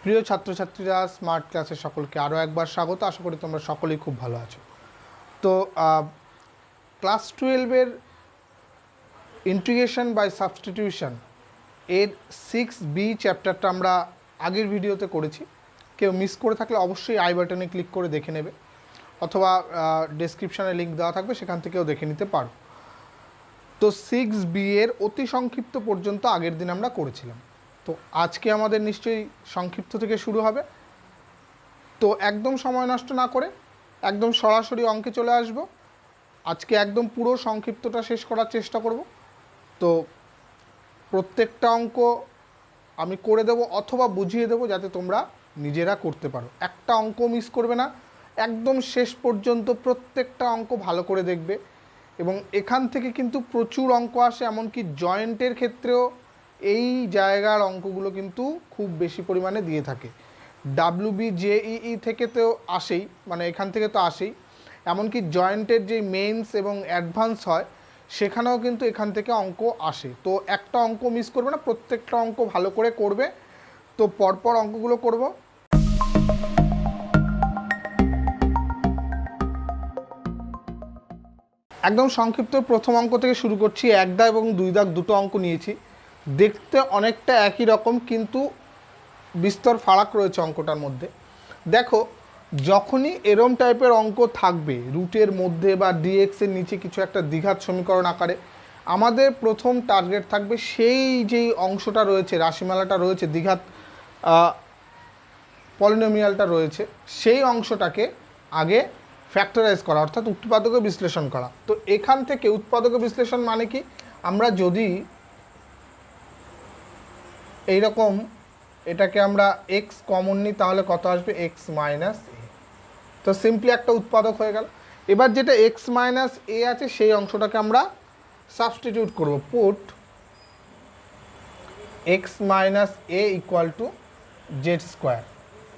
প্রিয় ছাত্রছাত্রীরা, স্মার্ট ক্লাসে সকলকে আরও একবার স্বাগত। আশা করি তোমরা সকলেই খুব ভালো আছো। তো ক্লাস 12-এর ইন্টিগ্রেশন বাই সাবস্টিটিউশন এর 6B চ্যাপ্টারটা আমরা আগের ভিডিওতে করেছি। কেউ মিস করে থাকলে অবশ্যই আই বাটনে ক্লিক করে দেখে নেবে, অথবা ডেসক্রিপশানে লিঙ্ক দেওয়া থাকবে, সেখান থেকেও দেখে নিতে পারো। তো 6B এর অতি সংক্ষিপ্ত পর্যন্ত আগের দিন আমরা করেছিলাম। তো আজকে আমাদের নিশ্চয়ই সংক্ষিপ্ত থেকে শুরু হবে। তো একদম সময় নষ্ট না করে একদম সরাসরি অঙ্কে চলে আসব। আজকে একদম পুরো সংক্ষিপ্তটা শেষ করার চেষ্টা করব। তো প্রত্যেকটা অঙ্ক আমি করে দেব অথবা বুঝিয়ে দেব, যাতে তোমরা নিজেরা করতে পারো। একটা অঙ্ক মিস করবে না, একদম শেষ পর্যন্ত প্রত্যেকটা অঙ্ক ভালো করে দেখবে। এবং এখান থেকে কিন্তু প্রচুর অঙ্ক আসে, এমনকি জয়েন্টের ক্ষেত্রেও এই জায়গার অঙ্কগুলো কিন্তু খুব বেশি পরিমাণে দিয়ে থাকে। ডাব্লিউবি জেইই থেকে তো আসেই, মানে এখান থেকে তো আসেই, এমনকি জয়েন্টের যে মেইনস এবং অ্যাডভান্স হয় সেখানেও কিন্তু এখান থেকে অঙ্ক আসে। তো একটা অঙ্ক মিস করবে না, প্রত্যেকটা অঙ্ক ভালো করে করবে। তো পরপর অঙ্কগুলো করব। একদম সংক্ষিপ্ত প্রথম অঙ্ক থেকে শুরু করছি। 1 দাগ এবং 2 দাগ দুটো অঙ্ক নিয়েছি। দেখতে অনেকটা একই রকম, কিন্তু বিস্তর ফারাক রয়েছে অঙ্কটার মধ্যে। দেখো, যখনই এরম টাইপের অঙ্ক থাকবে রুটের মধ্যে বা ডিএক্সের নিচে কিছু একটা দ্বিঘাত সমীকরণ আকারে, আমাদের প্রথম টার্গেট থাকবে সেই যেই অংশটা রয়েছে, রাশিমালাটা রয়েছে, দ্বিঘাত পলিনোমিয়ালটা রয়েছে, সেই অংশটাকে আগে ফ্যাক্টরাইজ করা, অর্থাৎ উৎপাদকে বিশ্লেষণ করা। তো এখান থেকে উৎপাদকে বিশ্লেষণ মানে কি, আমরা যদি এইরকম এটাকে আমরা এক্স কমন নিই তাহলে কত আসবে, এক্স মাইনাস এ। তো সিম্পলি একটা উৎপাদক হয়ে গেল। এবার যেটা এক্স মাইনাস এ আছে সেই অংশটাকে আমরা সাবস্টিটিউট করব। Put x minus A equal to Z square.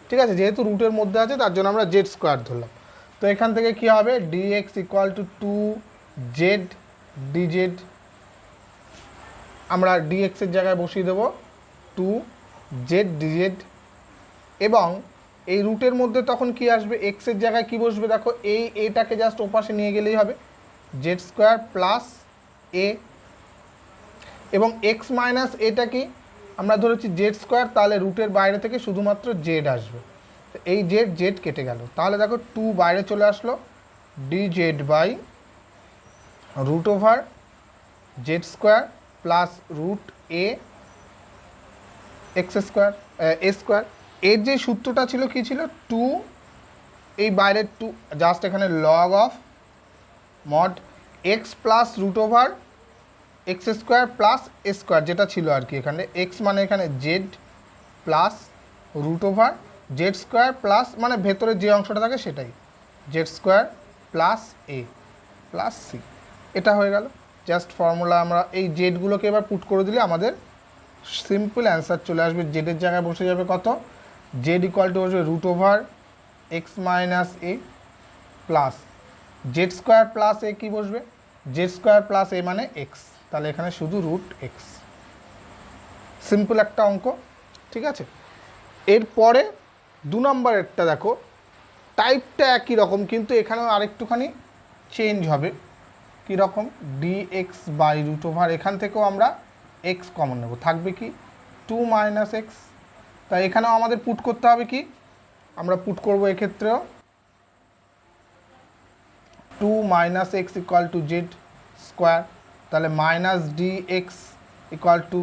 ঠিক আছে, যেহেতু রুটের মধ্যে আছে তার জন্য আমরা জেড স্কোয়ার ধরলাম। তো এখান থেকে কী হবে, dx equal to 2z dz। আমরা ডিএক্সের জায়গায় বসিয়ে দেবো 2z dz। এবং এই রুটের মধ্যে তখন কি আসবে, এক্সের জায়গায় কি বসবে, দেখো এই এটাকে জাস্ট ওপাশে নিয়ে গেলেই হবে, জেড স্কোয়ার প্লাস এ। এবং এক্স মাইনাস এটা কি, আমরা ধরেছি জেড স্কোয়ার, তাহলে রুটের বাইরে থেকে শুধুমাত্র জেড আসবে। এই জেড জেড কেটে গেল, তাহলে দেখো 2 বাইরে চলে আসলো, dz by root over Z square plus root A X square A square. এর যে সূত্রটা ছিল কি ছিল, 2 এই বাইরের 2 জাস্ট এখানে log of mod X plus root over X square plus A square, যেটা ছিল আর কি এখানে এক্স মানে এখানে Z plus root over Z square plus, মানে ভেতরে যে অংশটা থাকে সেটাই, Z square plus A plus C. এটা হয়ে গেল জাস্ট ফর্মুলা। আমরা এই জেডগুলোকে এবার পুট করে দিলে আমাদের সিম্পল অ্যান্সার চলে আসবে। জেডের জায়গায় বসে যাবে কত, জেড ইকুয়াল টু বসবে রুট ওভার এক্স মাইনাস এ প্লাস জেড স্কোয়ার প্লাস এ কি বসবে, জেড স্কোয়ার প্লাস এ মানে এক্স, তাহলে এখানে শুধু রুট এক্স। সিম্পল একটা অঙ্ক, ঠিক আছে। এরপরে 2 নম্বরেরটা দেখো, টাইপটা একই রকম, কিন্তু এখানেও আরেকটুখানি চেঞ্জ হবে। কীরকম, ডিএক্স বাই রুট ওভার, এখান থেকেও আমরা এক্স কমন নেব, থাকবে কি 2 মাইনাস এক্স। তাই এখানেও আমাদের পুট করতে হবে কি, আমরা পুট করব এক্ষেত্রেও 2 minus X equal to Z square, তাহলে minus D X equal to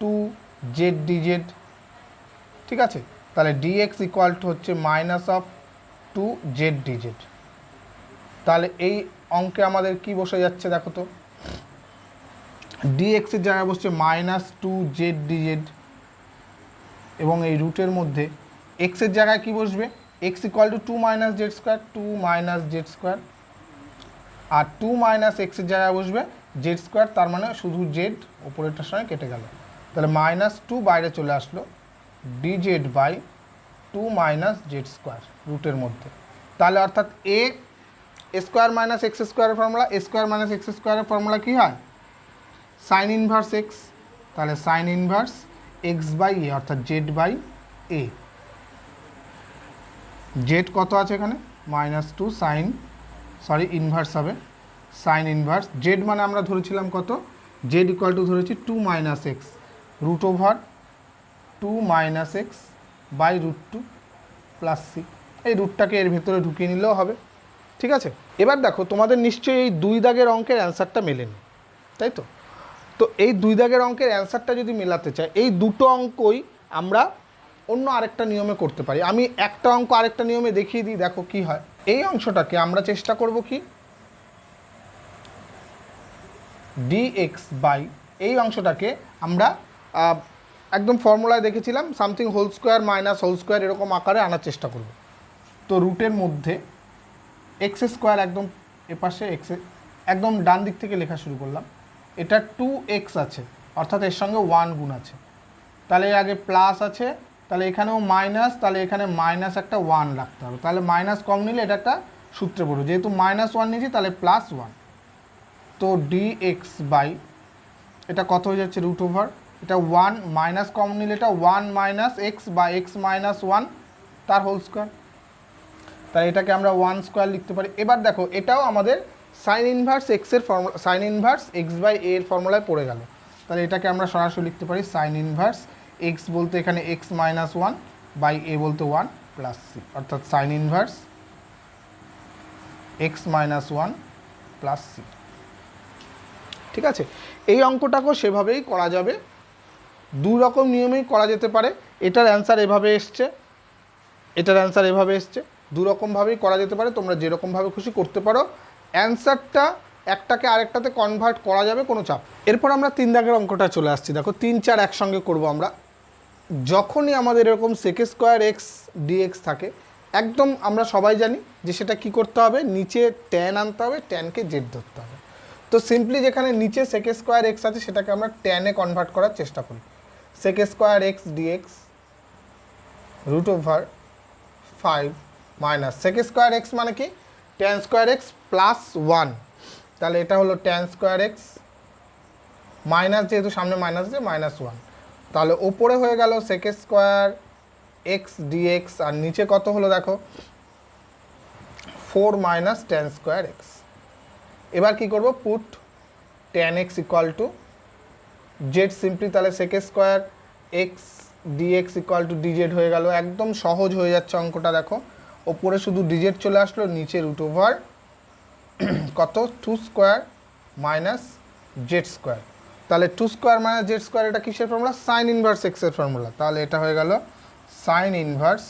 2z dz। ঠিক আছে, তাহলে ডিএক্স ইকুয়াল টু হচ্ছে মাইনাস অফ 2z dz। তাহলে এই অঙ্কে আমাদের কি বসে যাচ্ছে দেখো তো, ডিএক্সের জায়গায় বসছে মাইনাস 2z dz, এবং এই রুটের মধ্যে এক্সের জায়গায় কি বসবে, X equal to 2 minus Z square, 2 minus Z square, আর 2 মাইনাস এক্সের জায়গায় বসবে জেড স্কোয়ার, তার মানে শুধু জেড ওপরেরটার সঙ্গে কেটে গেল, তাহলে মাইনাস 2 বাইরে চলে আসলো, dz by 2 minus Z square রুটের মধ্যে। তাহলে অর্থাৎ এ স্কোয়ার মাইনাস এক্স স্কোয়ারের formula, A square minus X স্কোয়ারের ফর্মুলা কী হয়, সাইন ইনভার্স এক্স। তাহলে sine inverse X by A অর্থাৎ জেড বাই এ। জেড কত আছে এখানে -2 সাইন ইনভার্স হবে সাইন ইনভার্স জেড মানে আমরা ধরেছিলাম কত জেড ইকুয়াল টু ধরেছি 2 - x root over 2 - x by √2 plus C. এই রুটটাকে এর ভেতরে ঢুকিয়ে নিলেও হবে। ঠিক আছে, এবার দেখো তোমাদের নিশ্চয়ই এই 2 দাগের অঙ্কের অ্যান্সারটা মেলেনি, তাই তো? তো এই 2 দাগের অঙ্কের অ্যান্সারটা যদি মেলাতে চাই, এই দুটো অঙ্কই আমরা অন্য আরেকটা নিয়মে করতে পারি। আমি একটা অঙ্ক আরেকটা নিয়মে দেখিয়ে দিই, দেখো কি হয়। এই অংশটাকে আমরা চেষ্টা করব কি dx বাই এই অংশটাকে আমরা একদম ফর্মুলায় দেখেছিলাম something whole square minus whole square এরকম আকারে আনার চেষ্টা করব। তো রুটের মধ্যে এক্স স্কোয়ার একদম এপাশে এক্স একদম ডান দিক থেকে লেখা শুরু করলাম। এটা 2x আছে, অর্থাৎ এর সঙ্গে 1 গুণ আছে, তাহলে আগে প্লাস আছে, তাহলে এখানেও মাইনাস, তাহলে এখানে মাইনাস একটা 1 রাখতে হবে, তাহলে মাইনাস কম নিলে এটা একটা সূত্রে পড়বে, যেহেতু -1 নিয়েছি তাহলে +1। তো dx বাই এটা কত হয়ে যাচ্ছে রুট ওভার, এটা 1 মাইনাস কম নিলে এটা 1 - x বা x - 1 তার হোল স্কোয়ার, তাই এটাকে আমরা 1 স্কোয়ার লিখতে পারি। এবার দেখো এটাও আমাদের সাইন ইনভার্স x এর ফর্মুলা, সাইন ইনভার্স x/a এর ফর্মুলায় পড়ে গেল, তাহলে এটাকে আমরা সরাসরি লিখতে পারি সাইন ইনভার্স x বলতে এখানে x - 1 বাই a বলতে 1 প্লাস c, অর্থাৎ sign inverse x - 1 plus c। ঠিক আছে, এই অঙ্কটাকেও সেভাবেই করা যাবে, দু রকম নিয়মেই করা যেতে পারে। এটার অ্যান্সার এভাবে এসছে, এটার অ্যান্সার এভাবে এসছে, দু রকমভাবেই করা যেতে পারে, তোমরা যেরকমভাবে খুশি করতে পারো। অ্যান্সারটা একটাকে আরেকটাতে কনভার্ট করা যাবে, কোনো চাপ। এরপর আমরা 3 দাগের অঙ্কটা চলে আসছি, দেখো 3, 4 একসঙ্গে করব আমরা। যখনই আমাদের এরকম sec স্কোয়ার x dx থাকে, একদম আমরা সবাই জানি যে সেটা কি করতে হবে, নিচে ট্যান আনতে হবে, ট্যানকে জেড ধরতে হবে। তো সিম্পলি যেখানে নিচে sec স্কোয়ার x আছে সেটাকে আমরা ট্যানে কনভার্ট করার চেষ্টা করি। sec square x dx root over 5 minus sec square x মানে কি tan স্কোয়ার x প্লাস 1, তাহলে এটা হলো tan স্কোয়ার x মাইনাস, যেহেতু সামনে মাইনাস আছে -1, তাহলে ওপরে হয়ে গেল sec স্কোয়ার x dx আর নিচে কত হলো দেখো 4 মাইনাস tan স্কোয়ার x। এবার কি করব, put tan x equal to Z simply, তাহলে sec square x dx equal to dz হয়ে গেল। একদম সহজ হয়ে যাচ্ছে অঙ্কটা, দেখো ওপরে শুধু dz চলে আসলো, নিচে রুট ওভার কত 2 স্কোয়ার মাইনাস জেড স্কোয়ার, তাহলে 2 স্কোয়ার মাইনাস জেড স্কোয়ার এটা কিসের ফর্মুলা, সাইন ইনভার্স x এর ফর্মুলা, তাহলে এটা হয়ে গেল sign inverse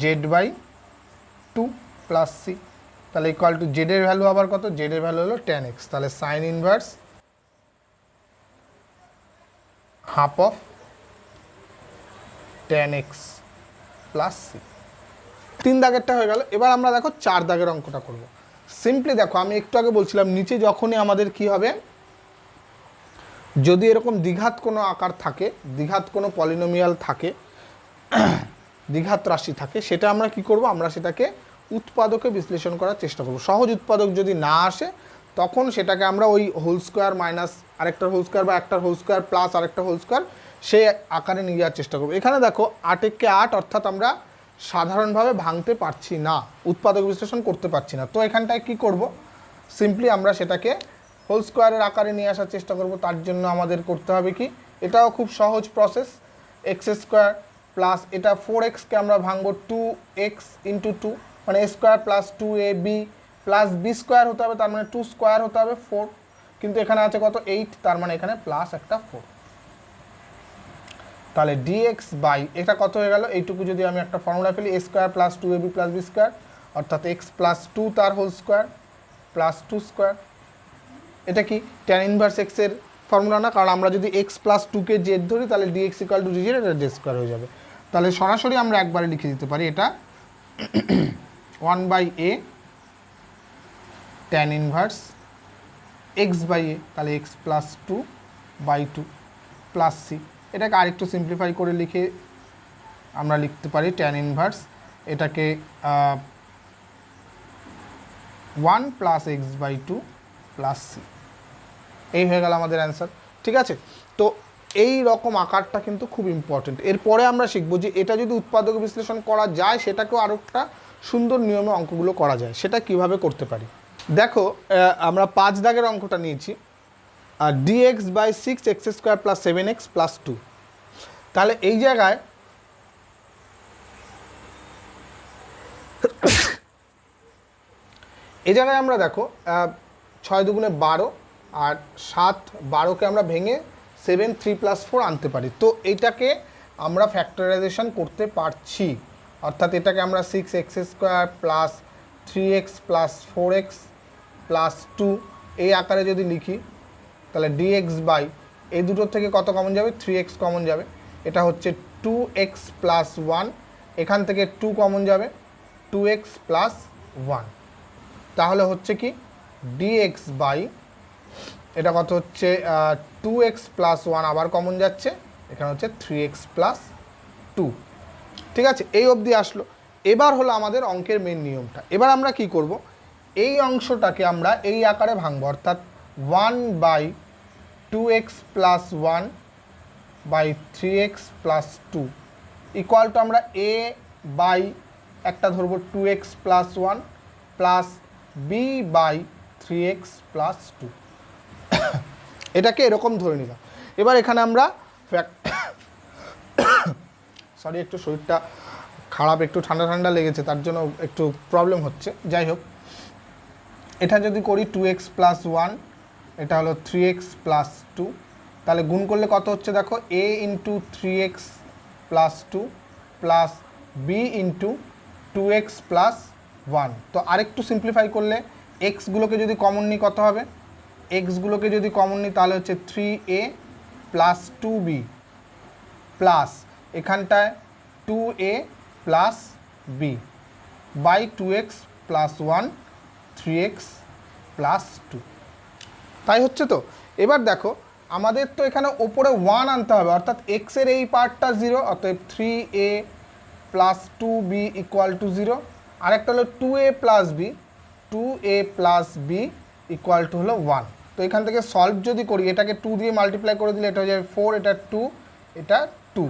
z/2 plus c, তাহলে ইকুয়াল টু জেডের ভ্যালু আবার কত, জেডের ভ্যালু হলো tan x, তাহলে sine inverse half of tan x plus c। 3 দাগেরটা হয়ে গেল। এবার আমরা দেখো 4 দাগের অঙ্কটা করব। সিম্পলি দেখো আমি একটু আগে বলছিলাম নিচে যখনই আমাদের কি হবে, যদি এরকম দ্বিঘাত কোনো আকার থাকে, দ্বিঘাত কোনো পলিনোমিয়াল থাকে, দ্বিঘাত রাশি থাকে, সেটা আমরা কি করব, আমরা সেটাকে উৎপাদকে বিশ্লেষণ করার চেষ্টা করব। সহজ উৎপাদক যদি না আসে তখন সেটাকে আমরা ওই হোল স্কোয়ার মাইনাস আরেকটার হোল স্কোয়ার বা একটার হোল স্কোয়ার প্লাস আরেকটা হোল স্কোয়ার সেই আকারে নিয়ে যাওয়ার চেষ্টা করব। এখানে দেখো 8 8, অর্থাৎ আমরা সাধারণভাবে ভাঙতে পারছি না, উৎপাদক বিশ্লেষণ করতে পারছি না। তো এখানটায় কি করব, সিম্পলি আমরা সেটাকে হোল স্কোয়ারের আকারে নিয়ে আসার চেষ্টা করব। তার জন্য আমাদের করতে হবে কি, এটাও খুব সহজ প্রসেস, এক্স স্কোয়ার প্লাস এটা 4xকে আমরা ভাঙবো 2x ইন্টু 2, মানে a square plus 2ab plus b square হতে হবে, তার মানে 2 স্কোয়ার হতে হবে 4, কিন্তু এখানে আছে কত 8, তার মানে এখানে প্লাস একটা 4, তাহলে dx বাই এটা কত হয়ে গেল, এইটুকু যদি আমি একটা ফর্মুলা ফেলি a square plus 2ab plus b square, অর্থাৎ x প্লাস 2 তার হোল স্কোয়ার প্লাস 2 স্কোয়ার। এটা কি tan ইনভার্স x এর ফর্মুলা না, কারণ আমরা যদি x প্লাস 2কে জেড ধরি তাহলে dx ইকুয়াল টু dz, এটা জেড স্কোয়ার হয়ে যাবে। তাহলে সরাসরি আমরা একবারে লিখে দিতে পারি এটা 1/a tan ইনভার্স x/a, তাহলে x প্লাস 2/2 প্লাস c। এটাকে আরেকটু সিম্পলিফাই করে লিখে আমরা লিখতে পারি tan ইনভার্স এটাকে 1 প্লাস x/2 প্লাস c। এই হয়ে গেল আমাদের অ্যান্সার। ঠিক আছে, তো এই রকম আকারটা কিন্তু খুব ইম্পর্টেন্ট। এরপরে আমরা শিখবো যে এটা যদি উৎপাদক বিশ্লেষণ করা যায় সেটাকেও আরও একটা সুন্দর নিয়মে অঙ্কগুলো করা যায়, সেটা কিভাবে করতে পারি। দেখো আমরা 5 দাগের অঙ্কটা নিয়েছি, dx by 6x square plus 7x plus 2। তাহলে এই জায়গায় আমরা দেখো 6 দুগুণে 12 আর 7 12কে আমরা ভেঙে 7 3 প্লাস 4 আনতে পারি। তো এইটাকে আমরা ফ্যাক্টরাইজেশন করতে পারছি, অর্থাৎ এটাকে আমরা 6x square plus 3x plus 4x plus 2 এই আকারে যদি লিখি তাহলে dx বাই এই দুটোর থেকে কত কমন যাবে, 3x কমন যাবে, এটা হচ্ছে 2x প্লাস 1, এখান থেকে 2 কমন যাবে, 2x প্লাস 1। তাহলে হচ্ছে কি dx বাই এটা কত হচ্ছে 2x প্লাস 1 আবার কমন যাচ্ছে, এখানে হচ্ছে 3x প্লাস 2। ঠিক আছে, এই অবধি আসলো। এবার হলো আমাদের অঙ্কের মেন নিয়মটা। এবার আমরা কি করব, এই অংশটাকে আমরা এই আকারে ভাঙবো, অর্থাৎ 1 by 2x plus 1 by 3x plus 2 equal to আমরা a বাই একটা ধরবো 2x plus 1 plus b by 3x plus 2 এটাকে এরকম ধরে নিলাম। এবার এখানে আমরা সরি একটু শরীরটা খারাপ, একটু ঠান্ডা ঠান্ডা লেগেছে, তার জন্য একটু প্রবলেম হচ্ছে। যাই হোক, এটা যদি করি 2x প্লাস 1, এটা হলো 3x প্লাস 2, তাহলে গুণ করলে কত হচ্ছে দেখো, a into 3x plus 2 plus b into 2x plus 1। তো আরেকটু সিম্পলিফাই করলে এক্সগুলোকে যদি কমন নিই কত হবে, এক্সগুলোকে যদি কমন নিই তাহলে হচ্ছে 3a প্লাস 2b প্লাস এখানটায় 2a plus b by 2x plus 1 3x plus 2। তাই হচ্ছে তো। এবার দেখো আমাদের তো এখানে ওপরে 1 আনতে হবে, অর্থাৎ এক্সের এই পার্টটা 0, অতএব 3a plus 2b equal to 0। আরেকটা হলো 2a plus b, 2a plus b equal to হলো 1। তো এখান থেকে সলভ যদি করি, এটাকে 2 দিয়ে মাল্টিপ্লাই করে দিলে এটা হয়ে যাবে 4, এটা 2, এটা 2,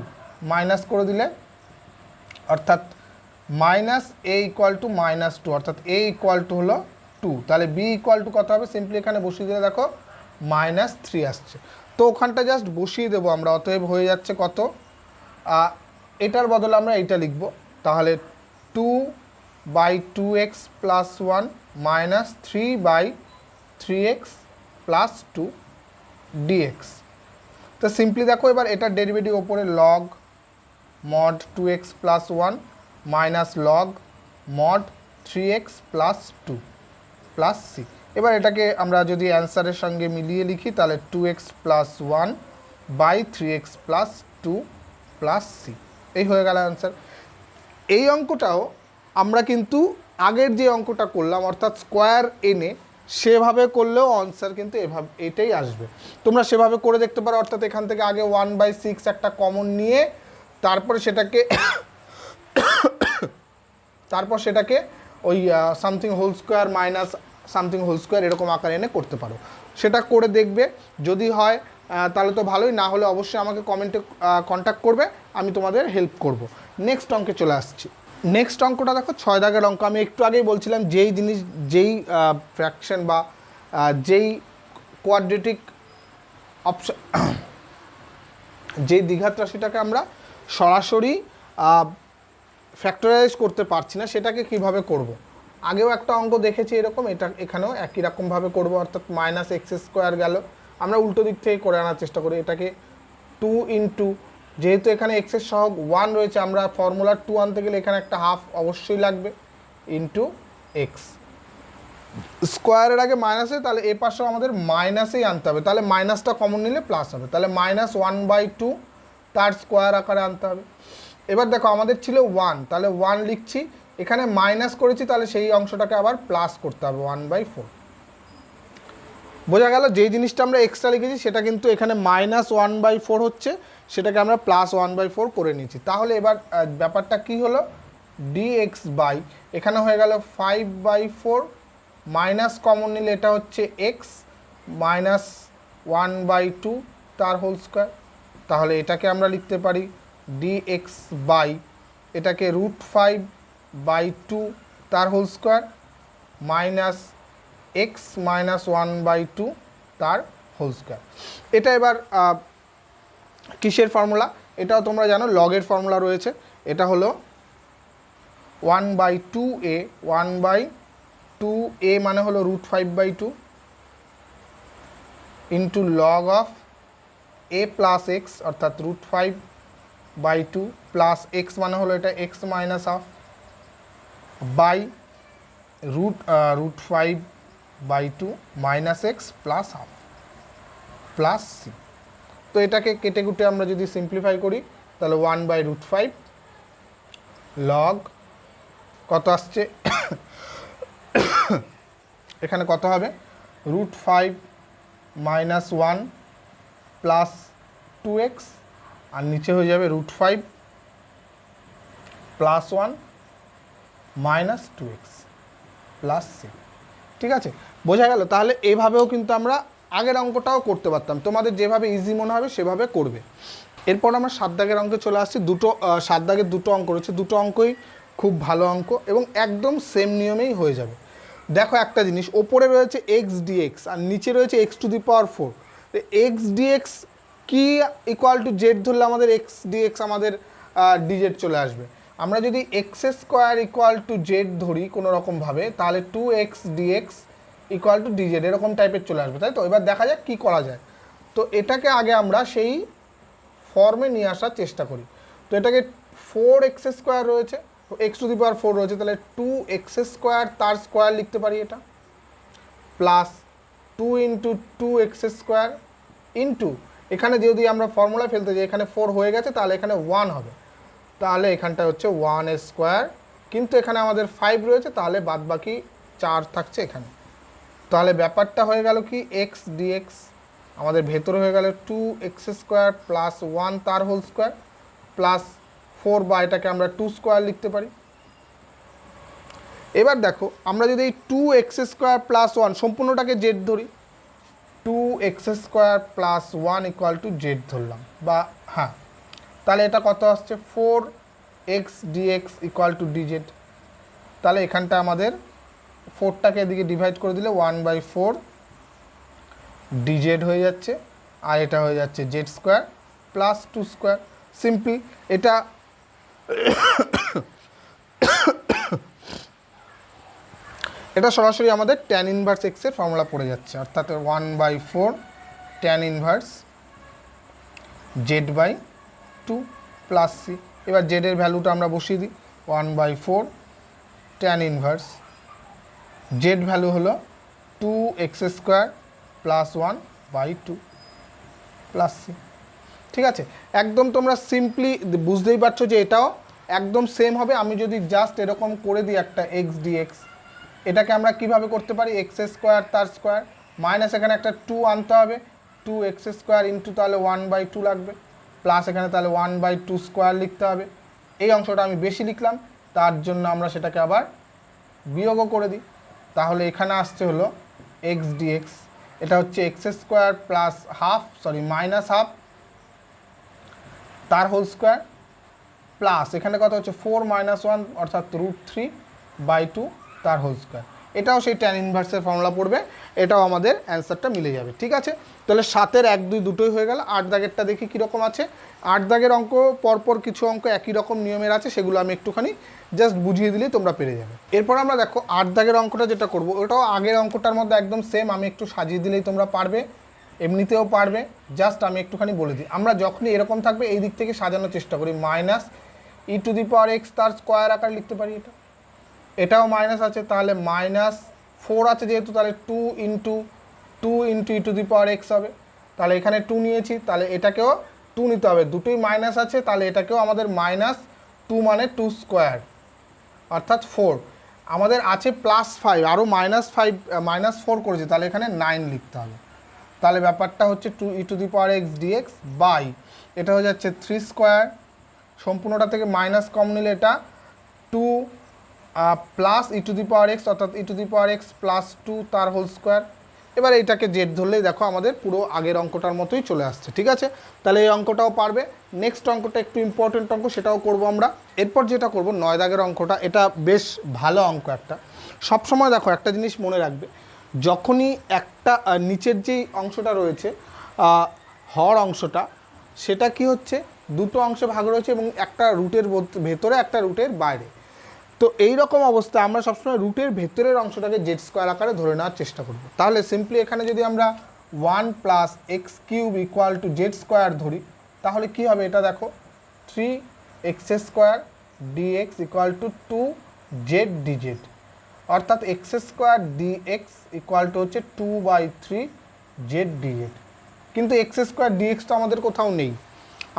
মাইনাস করে দিলে অর্থাৎ minus a equal to minus 2, অর্থাৎ a ইকুয়াল টু হলো 2। তাহলে b ইকুয়াল টু কত হবে, সিম্পলি এখানে বসিয়ে দিলে দেখো মাইনাস 3 আসছে। তো ওখানটা জাস্ট বসিয়ে দেবো আমরা, অতএব হয়ে যাচ্ছে কত, এটার বদলে আমরা এইটা লিখব, তাহলে 2 by 2x plus 1 minus 3 by 3x plus 2 dx। তো সিম্পলি দেখো এবার এটার ডেরিভেটিভ ওপরে log mod 2x plus 1 minus log mod 3x plus 2 plus c। এবার এটাকে আমরা যদি অ্যান্সারের সঙ্গে মিলিয়ে লিখি তাহলে 2x plus 1 by 3x plus 2 plus c, এই হয়ে গেল অ্যান্সার। এই অঙ্কটাও আমরা কিন্তু আগের যে অঙ্কটা করলাম অর্থাৎ স্কোয়ার এনে সেভাবে করলেও আনসার কিন্তু এভাবে এটাই আসবে। তোমরা সেভাবে করে দেখতে পারো, অর্থাৎ এখান থেকে আগে 1/6 একটা কমন নিয়ে তারপরে সেটাকে ওই something whole square minus something whole square এরকম আকার এনে করতে পারো। সেটা করে দেখবে, যদি হয় তাহলে তো ভালোই, না হলে অবশ্যই আমাকে কমেন্টে কন্ট্যাক্ট করবে, আমি তোমাদের হেল্প করব। নেক্সট অঙ্কে চলে আসছি। নেক্সট অঙ্কটা দেখো 6 দাগের অঙ্ক। আমি একটু আগেই বলছিলাম যেই ফ্র্যাকশন বা যেই কোয়াড্রেটিক অপশন, যেই দ্বিঘাত রাশিটাকে আমরা সরাসরি ফ্যাক্টরাইজ করতে পারছি না, সেটাকে কিভাবে করব। আগেও একটা অঙ্ক দেখেছি এরকম, এখানেও একই রকমভাবে করব, অর্থাৎ মাইনাস এক্স স্কোয়ার গেল, আমরা উল্টো দিক থেকে করে আনার চেষ্টা করি। এটাকে 2 ইন্টু, যেহেতু এখানে এক্সের সহগ 1 রয়েছে, আমরা ফর্মুলা 2 আনতে গেলে এখানে একটা হাফ অবশ্যই লাগবে, ইন্টু এক্স স্কোয়ারের আগে মাইনাসে, তাহলে এ পাশেও আমাদের মাইনাসেই আনতে হবে, তাহলে মাইনাসটা কমন নিলে প্লাস হবে, তাহলে মাইনাস 1/2 তার স্কোয়ার আকারে আনতে হবে। এবার দেখো আমাদের ছিল 1, তাহলে 1 লিখছি, এখানে মাইনাস করেছি, তাহলে সেই অংশটাকে আবার প্লাস করতে হবে 1/4। বোঝা গেল, যেই জিনিসটা আমরা এক্সট্রা লিখেছি সেটা কিন্তু এখানে মাইনাস 1/4 হচ্ছে, সেটাকে আমরা প্লাস 1/4 করে নিয়েছি। তাহলে এবার ব্যাপারটা কি হলো, dx বাই এখানে হয়ে গেল 5/4, মাইনাস কমন নিলে এটা হচ্ছে x মাইনাস 1/2 তার হোল স্কোয়ার তাহলে এটাকে আমরা লিখতে পারি dx বাই এটাকে √5/2 তার whole square minus X minus 1/2 তার হোল স্কোয়ার। এটা এবার কিসের ফর্মুলা? এটাও তোমরা জানো, লগের ফর্মুলা রয়েছে। এটা হলো 1/2a 1/2a মানে হলো √5/2 into log of a plus X অর্থাৎ √5/2 প্লাস এক্স মানে হলো এটা X minus half by √5/2 minus X plus half plus C. তো এটাকে কেটে কুটে আমরা যদি সিম্পলিফাই করি তাহলে 1/√5 লগ কত আসছে এখানে কত হবে √5 মাইনাস 1 প্লাস 2x আর নিচে হয়ে যাবে √5 plus 1 minus 2x plus C. ঠিক আছে, বোঝা গেল? তাহলে এইভাবেও কিন্তু আমরা আগের অঙ্কটাও করতে পারতাম, তোমাদের যেভাবে ইজি মনে হবে সেভাবে করবে। এরপর আমরা 7 দাগের অঙ্কে চলে আসছি। 7 দাগের দুটো অঙ্ক রয়েছে, দুটো অঙ্কই খুব ভালো অঙ্ক এবং একদম সেম নিয়মেই হয়ে যাবে। দেখো একটা জিনিস, ওপরে রয়েছে x dx আর নিচে রয়েছে x⁴। তো x dx কি ইকুয়াল টু জেড ধরলে আমাদের x dx আমাদের dz চলে আসবে। আমরা যদি x² ইকুয়াল টু জেড ধরি কোনো রকমভাবে তাহলে 2x dx equal to dz এরকম টাইপের চলে আসবে, তাই তো? এবার দেখা যাক কী করা যায়। তো এটাকে আগে আমরা সেই ফর্মে নিয়ে আসার চেষ্টা করি। তো এটাকে 4x² রয়েছে, x⁴ রয়েছে, তাহলে 2x² তার স্কোয়ার লিখতে পারি এটা, প্লাস 2 × 2x² ইন্টু এখানে যদি আমরা ফর্মুলা ফেলতে যাই এখানে 4 হয়ে গেছে তাহলে এখানে 1 হবে, তাহলে এখানটা হচ্ছে 1² কিন্তু এখানে আমাদের 5 রয়েছে তাহলে বাদ বাকি 4 থাকছে এখানে। তাহলে ব্যাপারটা হয়ে গেল কি x dx আমাদের ভেতরে হয়ে গেল 2x² প্লাস 1 তার হোল স্কোয়ার প্লাস 4 বা এটাকে আমরা 2² লিখতে পারি। এবার দেখো আমরা যদি এই 2x² প্লাস 1 সম্পূর্ণটাকে জেড ধরি, 2x² plus 1 equal to Z ধরলাম, বা হ্যাঁ, তাহলে এটা কত আসছে 4x dx equal to dz। তাহলে এখানটা আমাদের 4টাকে এদিকে ডিভাইড করে দিলে 1/4 dz হয়ে যাচ্ছে আর এটা হয়ে যাচ্ছে z² প্লাস 2²। সিম্পল। এটা এটা সরাসরি আমাদের tan ইনভার্স x এর ফর্মুলা পড়ে যাচ্ছে, অর্থাৎ 1/4 tan inverse z/2 plus c। এবার z এর ভ্যালুটা আমরা বসিয়ে দিই, 1/4 tan ইনভার্স z ভ্যালু হলো 2x² প্লাস 1/2 প্লাস c। ঠিক আছে, একদম তোমরা সিম্পলি বুঝতেই পারছো যে এটাও একদম সেম হবে। আমি যদি জাস্ট এরকম করে দিই একটা x dx, এটাকে আমরা কিভাবে করতে পারি, x² তার স্কোয়ার মাইনাস এখানে একটা 2 আনতে হবে, 2x² ইন্টু তাহলে 1/2 লাগবে, প্লাস এখানে তাহলে 1/2² লিখতে হবে। এই অংশটা আমি বেশি লিখলাম তার জন্য আমরা সেটাকে আবার বিয়োগও করে দিই, তাহলে এখানে আসছে হলো x dx, এটা হচ্ছে x² প্লাস মাইনাস হাফ তার হোল স্কোয়ার প্লাস এখানে কত হচ্ছে 4 - 1 অর্থাৎ √3/2 তার হোল স্কোয়ার। এটাও সেই tan ইনভার্সের ফর্মুলা পড়বে, এটাও আমাদের অ্যান্সারটা মিলে যাবে। ঠিক আছে, তাহলে 7-এর 1, 2 দুটোই হয়ে গেল। 8 দাগেরটা দেখি কীরকম আছে। 8 দাগের অঙ্ক পরপর কিছু অঙ্ক একই রকম নিয়মের আছে, সেগুলো আমি একটুখানি জাস্ট বুঝিয়ে দিলেই তোমরা পেরে যাবে। এরপর আমরা দেখো 8 দাগের অঙ্কটা যেটা করব ওটাও আগের অঙ্কটার মধ্যে একদম সেম, আমি একটু সাজিয়ে দিলেই তোমরা পারবে, এমনিতেও পারবে। জাস্ট আমি একটুখানি বলে দিই, আমরা যখনই এরকম থাকবে এই দিক থেকে সাজানোর চেষ্টা করি, -e⁴x তার স্কোয়ার আকার লিখতে পারি। এটাও মাইনাস আছে, তাহলে -4 আছে যেহেতু, তাহলে 2 × e⁴x হবে। তাহলে এখানে 2 নিয়েছি, তাহলে এটাকেও 2 নিতে হবে, দুটোই মাইনাস আছে, তাহলে এটাকেও আমাদের -2 মানে 2² অর্থাৎ 4। আমাদের আছে +5, আরও -4 করেছে, তাহলে এখানে 9 লিখতে হবে। তাহলে ব্যাপারটা হচ্ছে 2e⁴x dx বাই এটা হয়ে যাচ্ছে 3², সম্পূর্ণটা থেকে মাইনাস কম নিলে এটা 2 প্লাস e⁴x অর্থাৎ e⁴x প্লাস 2 তার হোল স্কোয়ার এবার এইটাকে জেড ধরলেই দেখো আমাদের পুরো আগের অঙ্কটার মতোই চলে আসছে, ঠিক আছে। তাহলে এই অঙ্কটাও পারবে। নেক্সট অঙ্কটা একটু ইম্পর্টেন্ট অঙ্ক, সেটাও করব আমরা। এরপর যেটা করব 9 দাগের অঙ্কটা, এটা বেশ ভালো অঙ্ক একটা। সবসময় দেখো একটা জিনিস মনে রাখবে, যখনই একটা নিচের যেই অংশটা রয়েছে হর অংশটা, সেটা কি হচ্ছে দুটো অংশে ভাগ রয়েছে এবং একটা রুটের ভেতরে একটা রুটের বাইরে। তো এই রকম অবস্থা আমরা সবসময় রুটের ভেতরের অংশটাকে জেড স্কোয়ার আকারে ধরে নেওয়ার চেষ্টা করব। তাহলে সিম্পলি এখানে যদি আমরা 1 + x³ = জেড স্কোয়ার ধরি, তাহলে কি হবে এটা দেখো, 3x² dx = 2z dz, অর্থাৎ x² dx হচ্ছে 2/3z dz। কিন্তু x² dx তো আমাদের কোথাও নেই,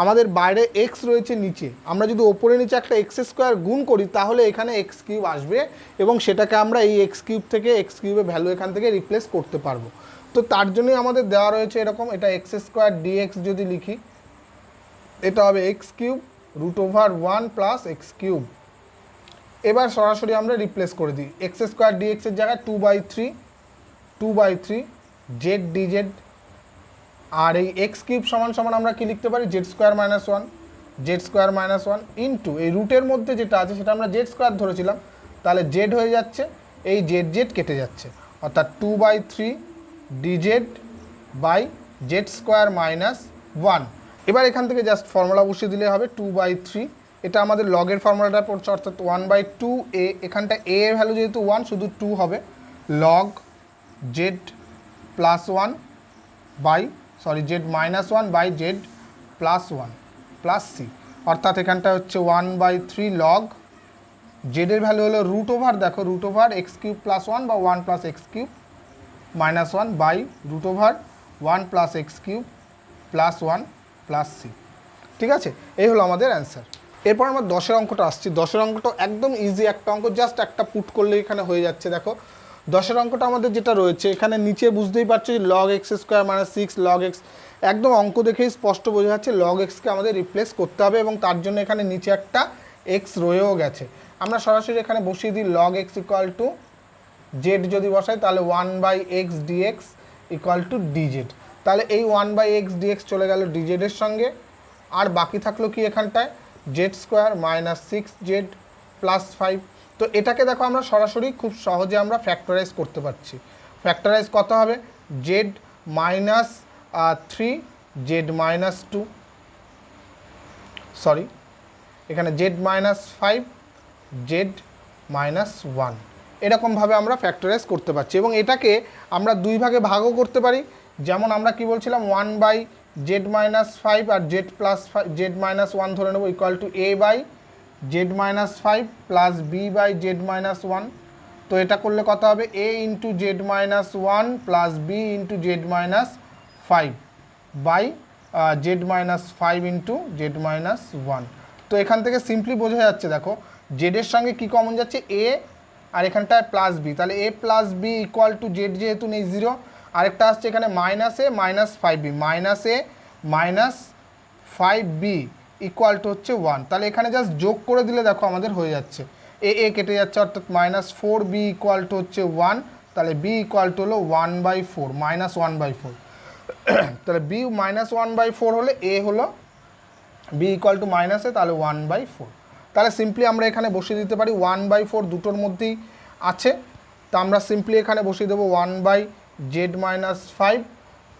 আমাদের বাইরে x রয়েছে নিচে। আমরা যদি ওপরে নিচে একটা x² গুণ করি তাহলে এখানে x³ আসবে এবং সেটাকে আমরা এই x³ থেকে x³ এর ভ্যালু এখান থেকে রিপ্লেস করতে পারবো। তো তার জন্যই আমাদের দেওয়া রয়েছে এরকম, এটা x² dx যদি লিখি, এটা হবে x³ √1 + x³। এবার সরাসরি আমরা রিপ্লেস করে দিই, x² dx এর জায়গায় 2/3 z dz, আর এই x³ সমান আমরা কি লিখতে পারি, z² - 1 ইন্টু এই রুটের মধ্যে যেটা আছে সেটা আমরা z² ধরেছিলাম, তাহলে z হয়ে যাচ্ছে, এই z কেটে যাচ্ছে, অর্থাৎ 2/3 dz / z² - 1। এবার এখান থেকে জাস্ট ফর্মুলা বসিয়ে দিলে হবে 2/3, এটা আমাদের লগের ফর্মুলাটা পড়ছে, অর্থাৎ 1/2a, এখানটা a এর ভ্যালু যেহেতু 1 শুধু 2 হবে, log z + 1 z + 1 plus c, অর্থাৎ এখানটা হচ্ছে 1/3 log z এর ভ্যালু হলো √, দেখো √x³ + 1 বা 1 + x³ - 1 √1 + x³ + 1 প্লাস c, ঠিক আছে। এই হলো আমাদের অ্যান্সার। এরপর আমরা 10-এর অঙ্কটা আসছি। 10-এর অঙ্কটা একদম ইজি একটা অঙ্ক, জাস্ট একটা পুট করলে এখানে হয়ে যাচ্ছে। দেখো 10-এর অঙ্কটা আমাদের যেটা রয়েছে এখানে নিচে বুঝতেই পারছো log x² - 6 log x, একদম অঙ্ক দেখেই স্পষ্ট বোঝা যাচ্ছে log x-কে আমাদের রিপ্লেস করতে হবে এবং তার জন্য এখানে নিচে একটা x রয়েও গেছে। আমরা সরাসরি এখানে বসিয়ে দিই log x = z, যদি বসাই তাহলে 1/x dx = dz, তাহলে এই 1/x dx চলে গেল dz এর সঙ্গে, আর বাকি থাকলো কি এখানটায় z² - 6z + 5। তো এটাকে দেখো আমরা সরাসরি খুব সহজে আমরা ফ্যাক্টরাইজ করতে পারছি। ফ্যাক্টরাইজ কত হবে, z - 3 z - 2, সরি এখানে z - 5 z - 1, এরকমভাবে আমরা ফ্যাক্টরাইজ করতে পারছি এবং এটাকে আমরা দুই ভাগে ভাগও করতে পারি। যেমন আমরা কি বলছিলাম 1/z - 5 আর z + z - 1 ধরে নেব = a/z - 5 + b/z - 1। তো এটা করলে কত হবে, a × z - 1 + b × z - 5 z - 5 × z - 1। তো এখান থেকে সিম্পলি বোঝা যাচ্ছে, দেখো z এর সঙ্গে কি কমন যাচ্ছে, a, আর এখানটায় + b, তাহলে a + b = z যেহেতু নেই 0, আরেকটা আসছে এখানে -a - 5b - 5b হচ্ছে 1, তাহলে এখানে জাস্ট যোগ করে দিলে দেখো আমাদের হয়ে যাচ্ছে, a কেটে যাচ্ছে, অর্থাৎ -4b হচ্ছে 1, তাহলে b হলো 1/4 -1/4 তাহলে b -1/4 হলে a হলো b -a, তাহলে 1/4। তাহলে সিম্পলি আমরা এখানে বসিয়ে দিতে পারি 1/4 দুটোর মধ্যেই আছে, তো আমরা সিম্পলি এখানে বসিয়ে দেবো 1/z - 5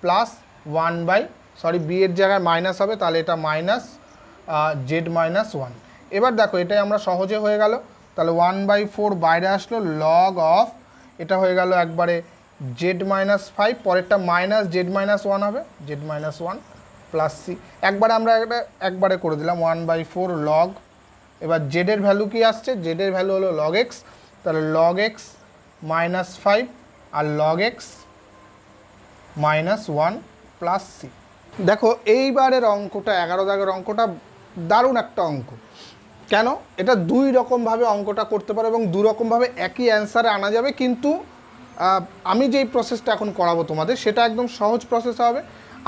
প্লাস 1 b এর জায়গায় মাইনাস হবে, তাহলে এটা -z - 1। এবার দেখো এটাই আমরা সহজে হয়ে গেল, তাহলে 1/4 বাইরে আসলো, log অফ এটা হয়ে গেল একবারে z - 5, পরেরটা -z - 1 হবে, z - 1 প্লাস c, একবারে আমরা একবারে করে দিলাম 1/4 log, এবার z এর ভ্যালু কি আসছে, z এর ভ্যালু হলো log x, তাহলে log x - 5 আর log x -1 প্লাস c। দেখো এইবারের অঙ্কটা 11 দাগের অঙ্কটা দারুণ একটা অঙ্ক। কেন, এটা দুই রকমভাবে অঙ্কটা করতে পারো এবং দু রকমভাবে একই অ্যান্সারে আনা যাবে, কিন্তু আমি যেই প্রসেসটা এখন করাবো তোমাদের সেটা একদম সহজ প্রসেস হবে।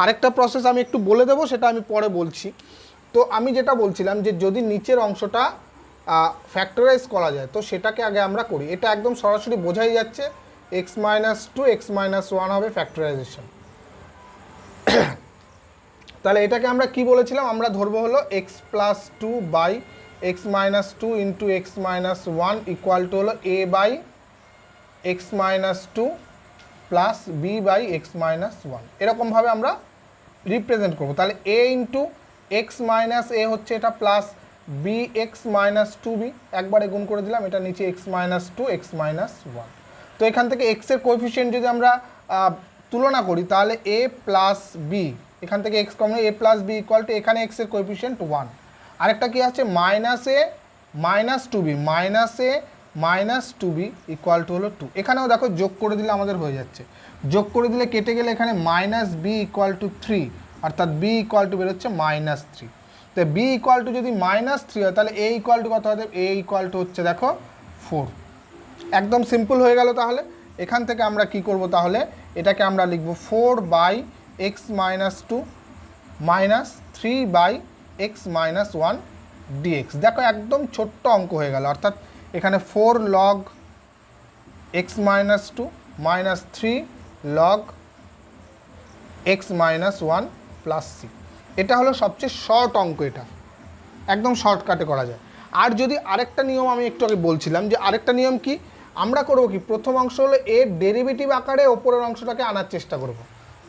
আরেকটা প্রসেস আমি একটু বলে দেবো, সেটা আমি পরে বলছি। তো আমি যেটা বলছিলাম যে যদি নিচের অংশটা ফ্যাক্টরাইজ করা যায় তো সেটাকে আগে আমরা করি, এটা একদম সরাসরি বোঝাই যাচ্ছে X minus two X minus one হবে ফ্যাক্টরাইজেশন। তাহলে এটাকে আমরা কি বলেছিলাম, আমরা ধরবো হলো x plus two by X minus two into X minus one equal to হলো A by X minus two plus B by X minus one, এরকমভাবে আমরা রিপ্রেজেন্ট করবো। তাহলে A into X minus A হচ্ছে এটা plus B X minus two B, একবারে গুণ করে দিলাম, এটা নিচে x minus two X minus one. তো এখান থেকে এক্সের কোএফিসিয়েন্ট যদি আমরা তুলনা করি তাহলে এ প্লাস বি, এখান থেকে X common A plus B equal to এখানে এক্সের কোএফিসিয়েন্ট ওয়ান, আরেকটা কি আছে minus A minus two B, minus A minus two B equal to হলো টু। এখানেও দেখো যোগ করে দিলে আমাদের হয়ে যাচ্ছে, যোগ করে দিলে কেটে গেলে এখানে minus B equal to three, অর্থাৎ বি ইকুয়াল টু বেরোচ্ছে মাইনাস থ্রি। তো বি ইকুয়াল টু যদি মাইনাস থ্রি হয় তাহলে এ ইকুয়াল টু কত হবে, এ ইকুয়াল টু হচ্ছে দেখো ফোর। একদম সিম্পল হয়ে গেল। তাহলে এখান থেকে আমরা কি করব, তাহলে এটাকে আমরা লিখব four by X minus two minus three by X minus one dx. দেখো একদম ছোট্ট অঙ্ক হয়ে গেল, অর্থাৎ এখানে four log X minus two minus three log X minus one plus C. এটা হলো সবচেয়ে শর্ট অঙ্ক, এটা একদম শর্টকাটে করা যায়। আর যদি আরেকটা নিয়ম আমি একটু আগে বলছিলাম, যে আরেকটা নিয়ম কি আমরা করব, কি প্রথম অংশ হলো এর ডেরিভেটিভ আকারে ওপরের অংশটাকে আনার চেষ্টা করব।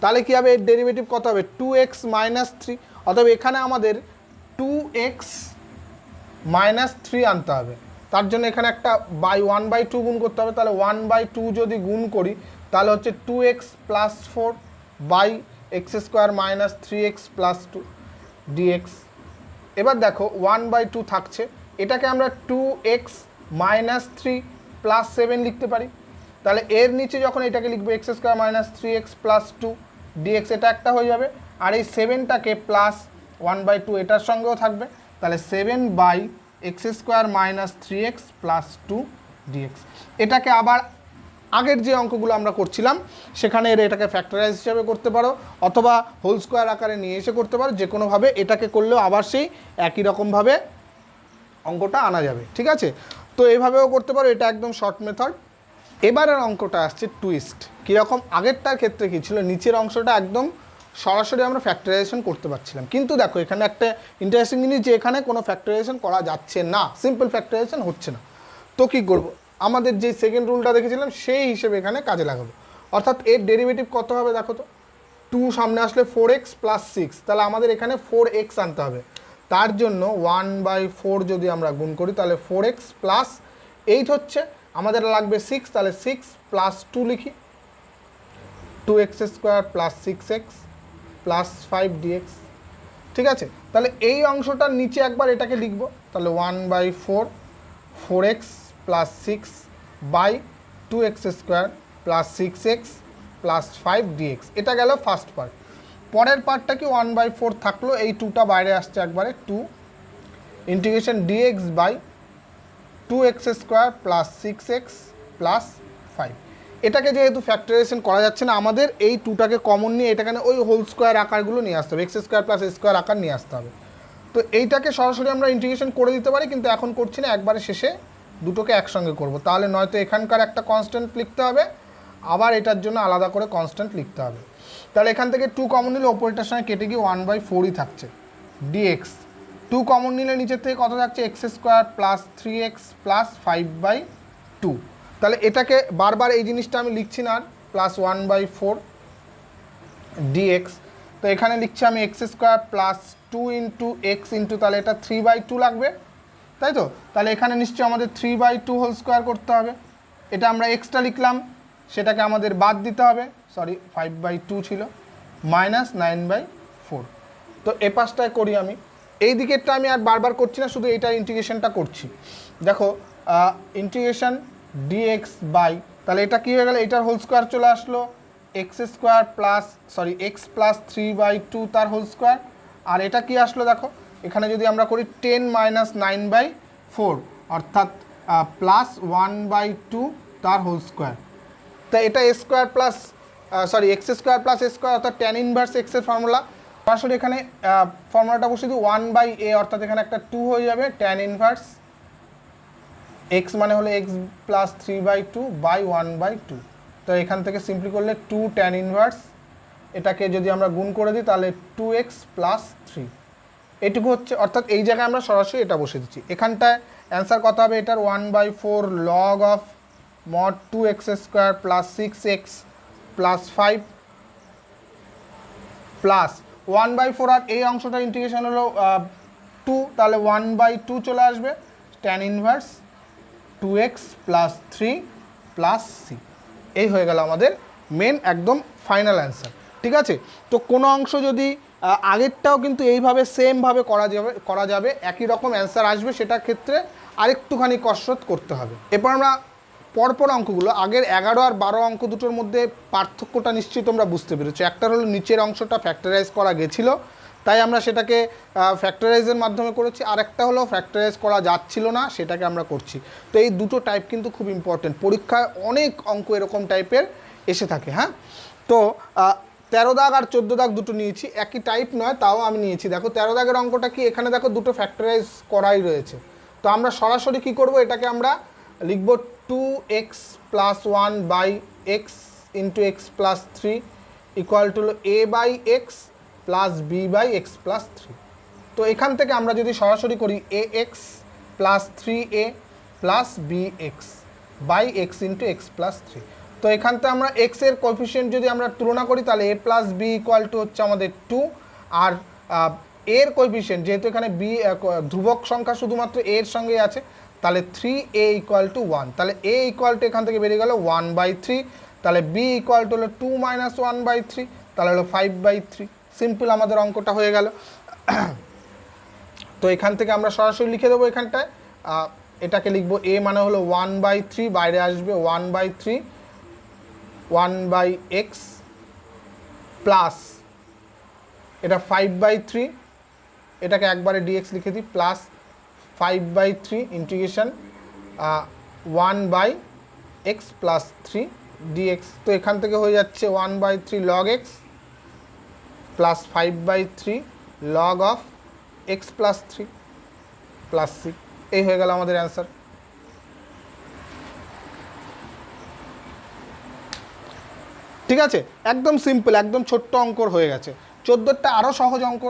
তাহলে কী হবে, এর ডেরিভেটিভ কত হবে, টু এক্স মাইনাস থ্রি, অথবা এখানে আমাদের টু এক্স মাইনাস থ্রি আনতে হবে। তার জন্য এখানে একটা বাই ওয়ান বাই টু গুণ করতে হবে। তাহলে ওয়ান বাই টু যদি গুণ করি তাহলে হচ্ছে two X plus four by x square minus three X plus two dx. এবার দেখো ওয়ান বাই টু থাকছে, এটাকে আমরা two X minus three plus seven লিখতে পারি। তাহলে এর নিচে যখন এটাকে লিখবো X square minus three X plus two dx, এটা একটা হয়ে যাবে। আর এই সেভেনটাকে প্লাস ওয়ান বাই টু এটার সঙ্গেও থাকবে, তাহলে seven by x square minus three X plus two dx. এটাকে আবার আগের যে অঙ্কগুলো আমরা করছিলাম সেখানে এটাকে ফ্যাক্টরাইজ হিসাবে করতে পারো, অথবা হোল স্কোয়ার আকারে নিয়ে এসে করতে পারো, যে কোনোভাবে এটাকে করলেও আবার সেই একই রকমভাবে অঙ্কটা আনা যাবে। ঠিক আছে, তো এইভাবেও করতে পারো, এটা একদম শর্ট মেথড। এবারের অঙ্কটা আসছে টুইস্ট। কীরকম, আগেরটার ক্ষেত্রে কী ছিল, নিচের অংশটা একদম সরাসরি আমরা ফ্যাক্টরাইজেশন করতে পারছিলাম, কিন্তু দেখো এখানে একটা ইন্টারেস্টিং জিনিস, যে এখানে কোনো ফ্যাক্টরাইজেশন করা যাচ্ছে না, সিম্পল ফ্যাক্টরাইজেশন হচ্ছে না। তো কী করবো, আমাদের যে সেকেন্ড রুলটা দেখেছিলাম সেই হিসেবে এখানে কাজে লাগাবো। অর্থাৎ এর ডেরিভেটিভ কত হবে দেখো তো, টু সামনে আসলে ফোর এক্স প্লাস সিক্স, তাহলে আমাদের এখানে ফোর এক্স আনতে হবে। তার জন্য ওয়ান বাই ফোর যদি আমরা গুণ করি তাহলে ফোর এক্স প্লাস এইট হচ্ছে, আমাদের লাগবে সিক্স, তাহলে সিক্স প্লাস টু লিখি, two X square plus six X plus five dx. ঠিক আছে, তাহলে এই অংশটার নিচে একবার এটাকে লিখবো, তাহলে one by four four X plus six by two X square plus six X plus five dx. এটা গেল ফার্স্ট পার্ট। পরের পার্টটা কি, ওয়ান বাই ফোর থাকলো, এই টুটা বাইরে আসছে একবারে, two integration dx by two X square plus six X plus five. এটাকে যেহেতু ফ্যাক্টরাইজেশন করা যাচ্ছে না, আমাদের এই টুটাকে কমন নিয়ে এটাকে ওই হোল স্কোয়ার আকারগুলো নিয়ে আসতে হবে, এক্স স্কোয়ার প্লাস স্কোয়ার আকার নিয়ে আসতে হবে। তো এইটাকে সরাসরি আমরা ইন্টিগ্রেশন করে দিতে পারি, কিন্তু এখন করছি না, একবারে শেষে দুটোকে একসঙ্গে করব। তাহলে নয়তো এখানকার একটা কনস্ট্যান্ট লিখতে হবে, আবার এটার জন্য আলাদা করে কনস্ট্যান্ট লিখতে হবে। তাহলে এখান থেকে টু কমন নিলে ওপরটার সঙ্গে কেটে গিয়ে ওয়ান বাই ফোরই থাকছে ডিএক্স। টু কমন নিলে নিচের থেকে কত থাকছে, X square plus three X plus five by two. তাহলে এটাকে বারবার এই জিনিসটা আমি লিখছি না, plus one by four dx. তো এখানে লিখছি আমি X square plus two into X into, তাহলে এটা থ্রি বাই টু লাগবে, তাই তো। তাহলে এখানে নিশ্চয়ই আমাদের three by two whole square করতে হবে। এটা আমরা এক্সটা লিখলাম, সেটাকে আমাদের বাদ দিতে হবে, সরি ফাইভ বাই টু ছিল, মাইনাস নাইন বাই ফোর। তো এ পাশটায় করি আমি, এই দিকেরটা আমি আর বারবার করছি না, শুধু এইটার ইন্টিগ্রেশনটা করছি। দেখো ইন্টিগ্রেশন ডিএক্স বাই, তাহলে এটা কী হয়ে গেল, এটার হোল স্কোয়ার চলে আসলো, X square plus sorry X plus three by two তার হোল স্কোয়ার। আর এটা কি আসলো দেখো, এখানে যদি আমরা করি ten minus nine by four, অর্থাৎ প্লাস ওয়ান বাই টু তার হোল স্কোয়ার। তাই এটা A square plus sorry X square plus A square, অর্থাৎ ট্যান ইনভার্স এক্সের ফর্মুলা। সরাসরি এখানে ফর্মুলাটা বসে দিই, ওয়ান বাই এ, অর্থাৎ এখানে একটা টু হয়ে যাবে, ট্যান ইনভার্স এক্স মানে হলো x plus three by two by one by two. তো এখান থেকে সিম্পলি করলে 2 tan ইনভার্স, এটাকে যদি আমরা গুণ করে দিই তাহলে 2x প্লাস 3, এটুকু হচ্ছে। অর্থাৎ এই জায়গায় আমরা সরাসরি এটা বসে দিচ্ছি। এখানটায় অ্যান্সার কত হবে এটার 1/4 log of mod 2x square plus 6x plus 5 plus 1/4, আর এই অংশটা ইন্টিগ্রেশন হলো 2, তাহলে 1/2 চলে আসবে tan inverse 2x plus 3 plus c। এই হয়ে গেল আমাদের মেন একদম ফাইনাল অ্যান্সার। ঠিক আছে, তো কোনো অংশ যদি আগেরটাও কিন্তু এইভাবে সেমভাবে করা যাবে একই রকম অ্যান্সার আসবে, সেটার ক্ষেত্রে আরেকটুখানি কসরত করতে হবে। এরপর আমরা পরপর অঙ্কগুলো, আগের 11 আর 12 অঙ্ক দুটোর মধ্যে পার্থক্যটা নিশ্চয়ই তোমরা বুঝতে পেরেছো। একটা হলো নিচের অংশটা ফ্যাক্টরাইজ করা গেছিলো, তাই আমরা সেটাকে ফ্যাক্টরাইজের মাধ্যমে করেছি, আর একটা হলো ফ্যাক্টরাইজ করা যাচ্ছিল না, সেটাকে আমরা করছি। তো এই দুটো টাইপ কিন্তু খুব ইম্পর্টেন্ট, পরীক্ষায় অনেক অঙ্ক এরকম টাইপের এসে থাকে। হ্যাঁ, তো 13 দাগ আর 14 দাগ দুটো নিয়েছি, একই টাইপ নয় তাও আমি নিয়েছি। দেখো 13 দাগের অঙ্কটা কি, এখানে দেখো দুটো ফ্যাক্টরাইজ করাই রয়েছে। তো আমরা সরাসরি কি করব, এটাকে আমরা লিখব 2x plus 1 by x into x plus 3 equal to a by x plus b by x plus 3। তো এখান থেকে আমরা যদি সরাসরি করি ax plus 3a plus bx by x into x plus 3। তো এখান থেকে আমরা x এর কোএফিসিয়েন্ট যদি আমরা তুলনা করি তাহলে a plus b equal to হচ্ছে আমাদের 2, আর এর কোএফিসিয়েন্ট যেহেতু এখানে b ধ্রুবক সংখ্যা শুধুমাত্র a এর সঙ্গেই আছে, তাহলে 3a ইকুয়াল টু 1, তাহলে a ইকুয়াল টু এখান থেকে বেরিয়ে গেল 1/3, তাহলে b ইকুয়াল টু হলো 2 মাইনাস 1/3, তাহলে হলো 5/3। সিম্পল আমাদের অঙ্কটা হয়ে গেল। তো এখান থেকে আমরা সরাসরি লিখে দেবো, এখানটায় এটাকে লিখবো a মানে হলো 1/3, বাইরে আসবে 1/3 1/x প্লাস এটা 5/3, এটাকে একবারে dx লিখে দিই, plus 5/3 integration 1/x plus 3 dx। তো এখান থেকে হয়ে যাচ্ছে 1/3 log x plus 5/3 log of x plus 3 plus c। এই হয়ে গেল আমাদের অ্যান্সার। ঠিক আছে, একদম সিম্পল, একদম ছোট্ট অঙ্কর হয়ে গেছে। 14টা আরও সহজ অঙ্ক।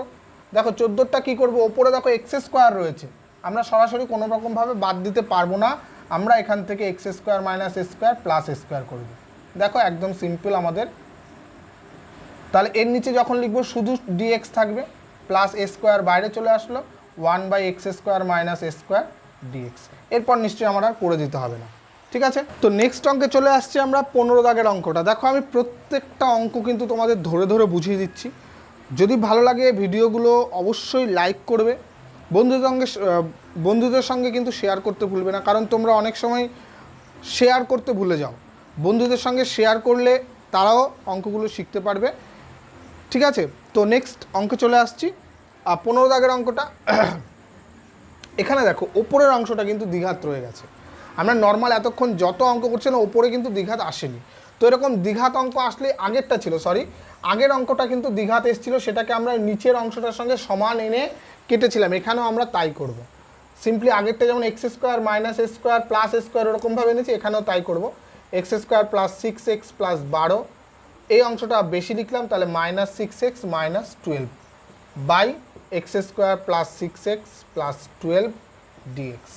দেখো 14টা কী করবো, ওপরে দেখো এক্স স্কোয়ার রয়েছে, আমরা সরাসরি কোনো রকমভাবে বাদ দিতে পারবো না, আমরা এখান থেকে x square minus A square plus A square করে দিই। দেখো একদম সিম্পল আমাদের। তাহলে এর নিচে যখন লিখবো শুধু ডিএক্স থাকবে, প্লাস এ স্কোয়ার বাইরে চলে আসলো, 1/x স্কোয়ার মাইনাস এ স্কোয়ার ডিএক্স। এরপর নিশ্চয়ই আমার আর করে দিতে হবে না। ঠিক আছে, তো নেক্সট অঙ্কে চলে আসছি আমরা 15 দাগের অঙ্কটা। দেখো আমি প্রত্যেকটা অঙ্ক কিন্তু তোমাদের ধরে ধরে বুঝিয়ে দিচ্ছি। যদি ভালো লাগে ভিডিওগুলো অবশ্যই লাইক করবে, বন্ধুদের সঙ্গে কিন্তু শেয়ার করতে ভুলবে না, কারণ তোমরা অনেক সময় শেয়ার করতে ভুলে যাও। বন্ধুদের সঙ্গে শেয়ার করলে তারাও অঙ্কগুলো শিখতে পারবে। ঠিক আছে, তো নেক্সট অঙ্কে চলে আসছি। 15 দাগের অঙ্কটা, এখানে দেখো ওপরের অংশটা কিন্তু দ্বিঘাত রয়ে গেছে। আমরা নর্মাল এতক্ষণ যত অঙ্ক করছি না, ওপরে কিন্তু দ্বিঘাত আসেনি। তো এরকম দ্বিঘাত অঙ্ক আসলে, আগেরটা ছিল আগের অঙ্কটা কিন্তু দ্বিঘাত এসেছিলো, সেটাকে আমরা নিচের অংশটার সঙ্গে সমান এনে কেটেছিলাম। এখানেও আমরা তাই করব। সিম্পলি আগেরটা যেমন x square minus A square plus A square ওরকমভাবে এনেছি, এখানেও তাই করব। X square plus 6x plus 12, এই অংশটা বেশি লিখলাম, তাহলে minus 6x minus 12 by x square plus 6x plus 12 dx.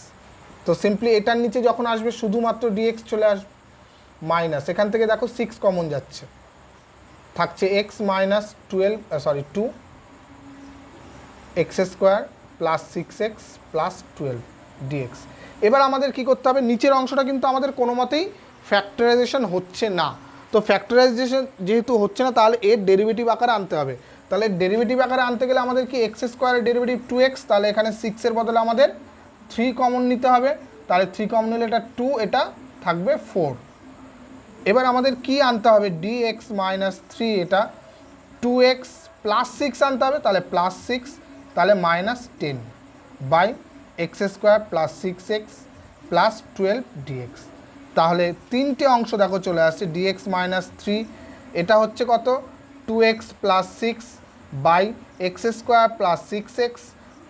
তো সিম্পলি এটার নিচে যখন আসবে শুধুমাত্র ডিএক্স চলে আসবে, মাইনাস এখান থেকে দেখো 6 কমন যাচ্ছে, থাকছে x minus 2 x square plus 6x plus 12 dx. এবার আমাদের কি করতে হবে, নিচের অংশটা কিন্তু আমাদের কোনো মতেই ফ্যাক্টরাইজেশন হচ্ছে না। তো ফ্যাক্টরাইজেশন যেহেতু হচ্ছে না, তাহলে এর ডেরিভেটিভ আকারে আনতে হবে। তাহলে ডেরিভেটিভ আকারে আনতে গেলে আমাদের কি এক্স স্কোয়ারের ডেরিভেটিভ 2x, তাহলে এখানে 6-এর বদলে আমাদের 3 কমন নিতে হবে, তাহলে 3 কমন নিলে এটা 2, এটা থাকবে 4। এবার আমাদের কি আনতে হবে, dx মাইনাস 3, এটা 2x প্লাস 6 আনতে হবে, তাহলে প্লাস 6, তাহলে minus 10 by x square plus 6x plus 12 dx. তাহলে তিনটে অংশ দেখো চলে আসছে, dx মাইনাস 3, এটা হচ্ছে কত 2x plus 6 by x square plus 6x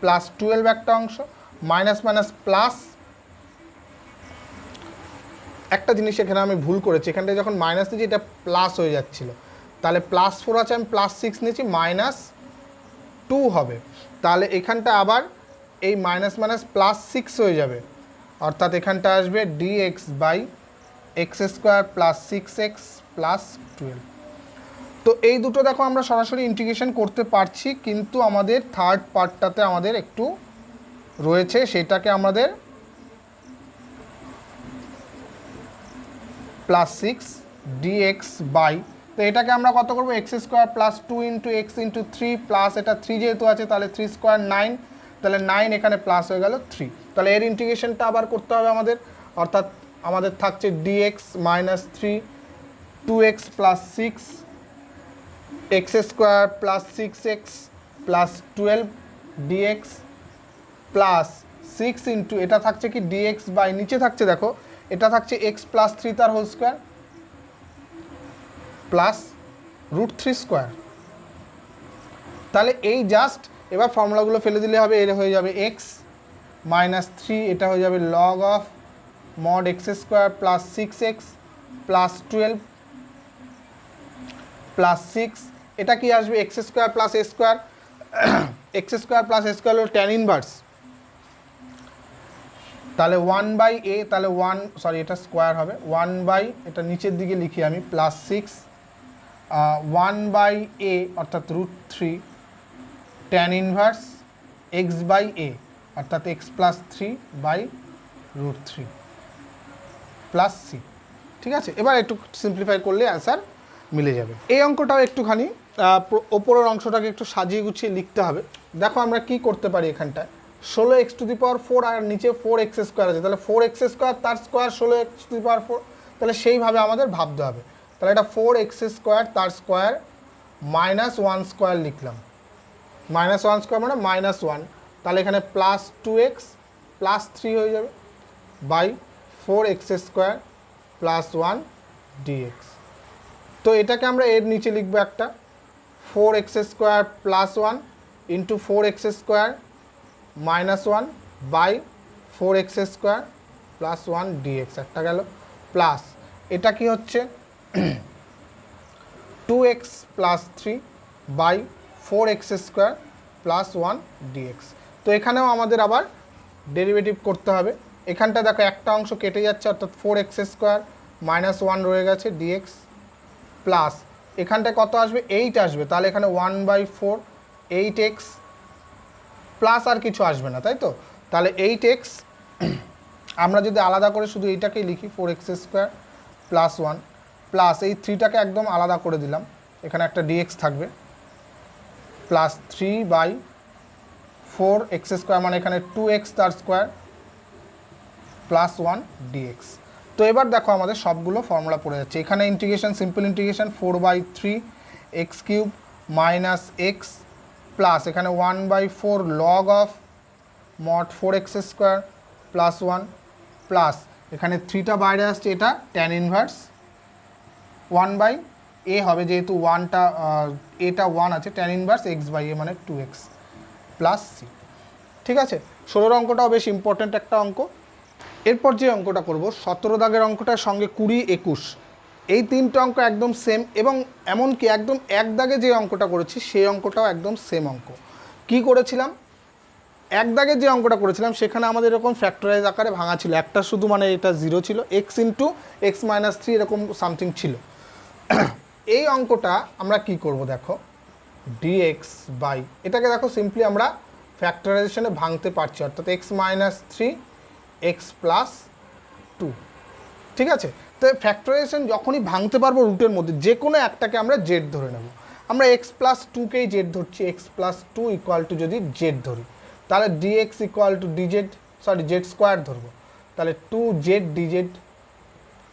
plus 12 একটা অংশ, মাইনাস মাইনাস প্লাস, একটা জিনিস এখানে আমি ভুল করেছি, এখানটায় যখন মাইনাস নিয়েছি এটা প্লাস হয়ে যাচ্ছিল, তাহলে +4 আছে, আমি +6 নিয়েছি, -2 হবে। তাহলে এখানটা আবার এই মাইনাস মাইনাস +6 হয়ে যাবে, অর্থাৎ এখানটা আসবে dx/x² + 6x + 12। তো এই দুটো দেখো আমরা সরাসরি ইন্টিগ্রেশন করতে পারছি, কিন্তু আমাদের থার্ড পার্টটাতে আমাদের একটু রয়েছে, সেটাকে আমাদের +6 dx বাই, তো এটাকে আমরা কত করবো, x² + 2 × x × 3 প্লাস এটা 3 যেহেতু আছে তাহলে 3² 9, তাহলে 9 এখানে প্লাস হয়ে গেল 3। তাহলে এর ইন্টিগ্রেশনটা আবার করতে হবে আমাদের, অর্থাৎ আমাদের থাকছে dx - 3 2x + 6 x² + 6x + 12 dx plus 6 into এটা থাকছে কি dx বাই, নিচে থাকছে দেখো এটা থাকছে x + 3 তার হোল স্কোয়ার প্লাস √3²। তাহলে এই জাস্ট এবার ফর্মুলাগুলো ফেলে দিলে হবে, এর হয়ে যাবে x - 3, এটা হয়ে যাবে log of mod x² + 6x + 12 plus 6, এটা কি আসবে x² + a² x² + a² হলো tan ইনভার্স, তাহলে 1/a, তাহলে 1 সরি এটা স্কোয়ার হবে 1/ এটা নিচের দিকে লিখি আমি +6 1/a অর্থাৎ √3 tan ইনভার্স x/a অর্থাৎ x + 3/√3 প্লাস c। ঠিক আছে, এবার একটু সিম্পলিফাই করলে অ্যান্সার মিলে যাবে। এই অঙ্কটাও একটুখানি ওপরের অংশটাকে একটু সাজিয়ে গুছিয়ে লিখতে হবে। দেখো আমরা কি করতে পারি, এখানটায় 16x⁴ আর নিচে 4x² আছে, তাহলে 4x² তার স্কোয়ার 16x⁴, তাহলে সেইভাবে আমাদের ভাবতে হবে। তাহলে এটা 4x² তার স্কোয়ার -1² লিখলাম, -1² মানে -1, তাহলে এখানে +2x + 3 হয়ে যাবে বাই 4x² + 1 dx। তো এটাকে আমরা এর নিচে লিখবো একটা 4x² + 1 × 4x² - 1 by 4x² + 1 dx, একটা গেল প্লাস এটা কি হচ্ছে 2x + 3 বাই 4x² + 1 dx। তো এখানেও আমাদের আবার ডেরিভেটিভ করতে হবে, এখানটা দেখো একটা অংশ কেটে যাচ্ছে, অর্থাৎ 4x² - 1 রয়ে গেছে dx প্লাস এখানটায় কত আসবে 8 আসবে, তাহলে এখানে 1/4 8x প্লাস আর কিছু আসবে না, তাই তো। তাহলে 8x আমরা যদি আলাদা করে শুধু এইটাকেই লিখি 4x² + 1 প্লাস এই 3টাকে একদম আলাদা করে দিলাম, এখানে একটা dx থাকবে প্লাস 3/4x² মানে এখানে 2x তার স্কোয়ার প্লাস 1 dx। তো এবার দেখো আমাদের সবগুলো ফর্মুলা পড়ে যাচ্ছে, এখানে integration simple integration 4/3 x³ - x plus এখানে 1/4 log of mod 4x² + 1 plus এখানে 3টা বাইরে আসছে, এটা tan ইনভার্স 1/a হবে, যেহেতু 1টা এটা 1 আছে, tan ইনভার্স x/a মানে 2x প্লাস c। ঠিক আছে, 16 অঙ্কটাও বেশ ইম্পর্ট্যান্ট একটা অঙ্ক। এরপর যে অঙ্কটা করব 17 দাগের অঙ্কটার সঙ্গে 20 21 এই তিনটে অঙ্ক একদম সেম, এবং এমনকি একদম এক দাগে যে অঙ্কটা করেছি সেই অঙ্কটাও একদম সেম অঙ্ক। কি করেছিলাম, এক দাগের যে অঙ্কটা করেছিলাম সেখানে আমাদের এরকম ফ্যাক্টরাইজ আকারে ভাঙা ছিল, একটা শুধু মানে এটা 0 ছিল, x × x - 3 এরকম সামথিং ছিল। এই অঙ্কটা আমরা কি করব, দেখো dx বাই, এটাকে দেখো সিম্পলি আমরা ফ্যাক্টরাইজেশনে ভাঙতে পারছি, অর্থাৎ x - 3 x + 2। ঠিক আছে, তো ফ্যাক্টরাইজেশন যখনই ভাঙতে পারবো রুটের মধ্যে যে কোনো একটাকে আমরা জেড ধরে নেব। আমরা x + 2কেই জেড ধরছি, x + 2 = যদি জেড ধরি, তাহলে dx = dz, সরি z² ধরবো, তাহলে 2z dz।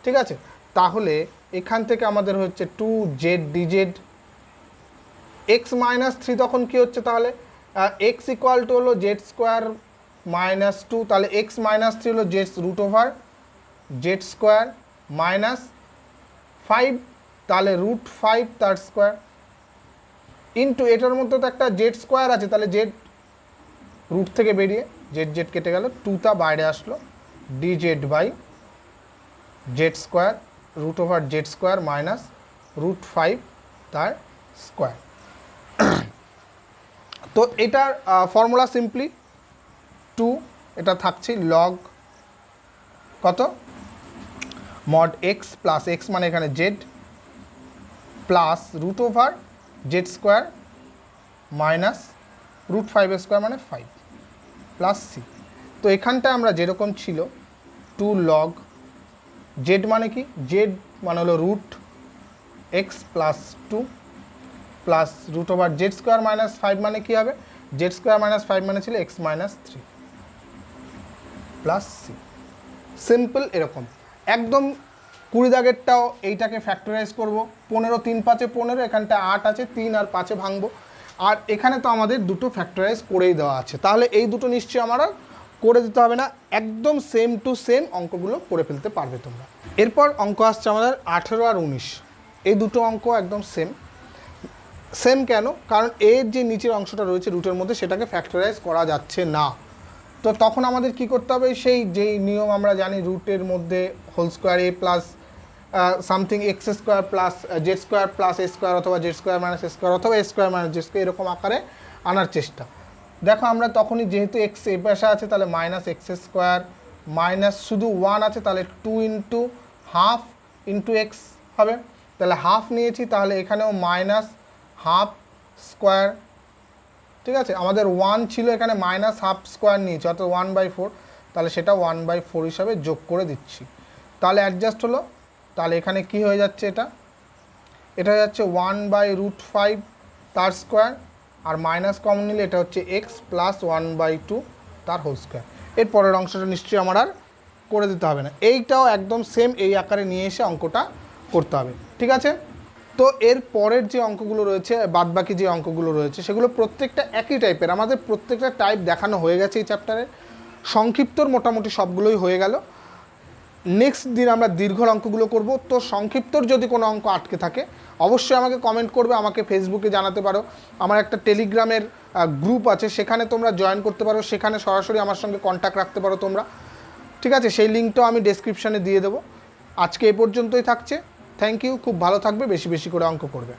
ঠিক আছে, তাহলে এখান থেকে আমাদের হচ্ছে 2z dz। x - 3 তখন কি হচ্ছে, তাহলে x = হলো z² - 2, তাহলে x - 3 হলো z√z² - 5, তাহলে √5 তার স্কোয়ার ইন্টু এটার মধ্যে তো একটা z² আছে, তাহলে z রুট থেকে বেরিয়ে z কেটে গেল, 2টা বাইরে আসলো dz/z²। Z square √z² minus √5 তার স্কোয়ার। তো এটার ফর্মুলা সিম্পলি 2, এটা থাকছে লগ কত মড x প্লাস x মানে এখানে z প্লাস √z² মাইনাস √5² মানে 5 প্লাস c। তো এখানটায় আমরা যেরকম ছিল 2 লগ z মানে কি, z মানে হলো √x plus 2 plus √z² minus 5 মানে কি হবে, z² মাইনাস 5 মানে ছিল x minus 3 plus c। Simple এরকম একদম 20 দাগেরটাও এইটাকে ফ্যাক্টরাইজ করব। 15 3 5 15, এখানটা 8 আছে, 3 আর 5 ভাঙবো, আর এখানে তো আমাদের দুটো ফ্যাক্টরাইজ করেই দেওয়া আছে, তাহলে এই দুটো নিশ্চয়ই আমরা করে দিতে হবে না, একদম সেম টু সেম অঙ্কগুলো করে ফেলতে পারবে তোমরা। এরপর অঙ্ক আসছে আমাদের 18 আর 19, এই দুটো অঙ্ক একদম সেম কেন, কারণ এর যে নিচের অংশটা রয়েছে রুটের মধ্যে সেটাকে ফ্যাক্টরাইজ করা যাচ্ছে না। তো তখন আমাদের কি করতে হবে, সেই যেই নিয়ম আমরা জানি রুটের মধ্যে whole square a plus something x² plus z² plus a² অথবা z² মাইনাস a² অথবা a² মাইনাস z² এরকম আকারে আনার চেষ্টা। দেখো আমরা তখনই যেহেতু x এ পাশে আছে তাহলে মাইনাস x² মাইনাস শুধু 1 আছে তাহলে 2 ইন্টু হাফ ইন্টু x হবে, তাহলে হাফ নিয়েছি, তাহলে এখানেও মাইনাস হাফ স্কোয়ার, ঠিক আছে। আমাদের 1 ছিল, এখানে মাইনাস হাফ স্কোয়ার নিয়েছি অর্থাৎ 1/4, তাহলে সেটা 1/4 হিসাবে যোগ করে দিচ্ছি, তাহলে অ্যাডজাস্ট হলো। তাহলে এখানে কি হয়ে যাচ্ছে, এটা হয়ে যাচ্ছে 1/√5 তার স্কোয়ার, আর মাইনাস কমন নিলে এটা হচ্ছে x প্লাস 1/2 তার হোল স্কোয়ার। এর পরের অংশটা নিশ্চয়ই আমার আর করে দিতে হবে না, এইটাও একদম সেম এই আকারে নিয়ে এসে অঙ্কটা করতে হবে, ঠিক আছে। তো এর পরের যে অঙ্কগুলো রয়েছে, বাদবাকি যে অঙ্কগুলো রয়েছে সেগুলো প্রত্যেকটা একই টাইপের, আমাদের প্রত্যেকটা টাইপ দেখানো হয়ে গেছে এই চ্যাপ্টারে, সংক্ষিপ্তর মোটামুটি সবগুলোই হয়ে গেল। নেক্সট দিন আমরা দীর্ঘ অঙ্কগুলো করব। তো সংক্ষিপ্তর যদি কোনো অঙ্ক আটকে থাকে অবশ্যই আমাকে কমেন্ট করবে, আমাকে ফেসবুকে জানাতে পারো, আমার একটা টেলিগ্রামের গ্রুপ আছে সেখানে তোমরা জয়েন করতে পারো, সেখানে সরাসরি আমার সঙ্গে কন্ট্যাক্ট রাখতে পারো তোমরা, ঠিক আছে। সেই লিঙ্কটাও আমি ডেসক্রিপশানে দিয়ে দেবো। আজকে এ পর্যন্তই থাকছে, থ্যাংক ইউ, খুব ভালো থাকবে, বেশি বেশি করে অঙ্ক করবে।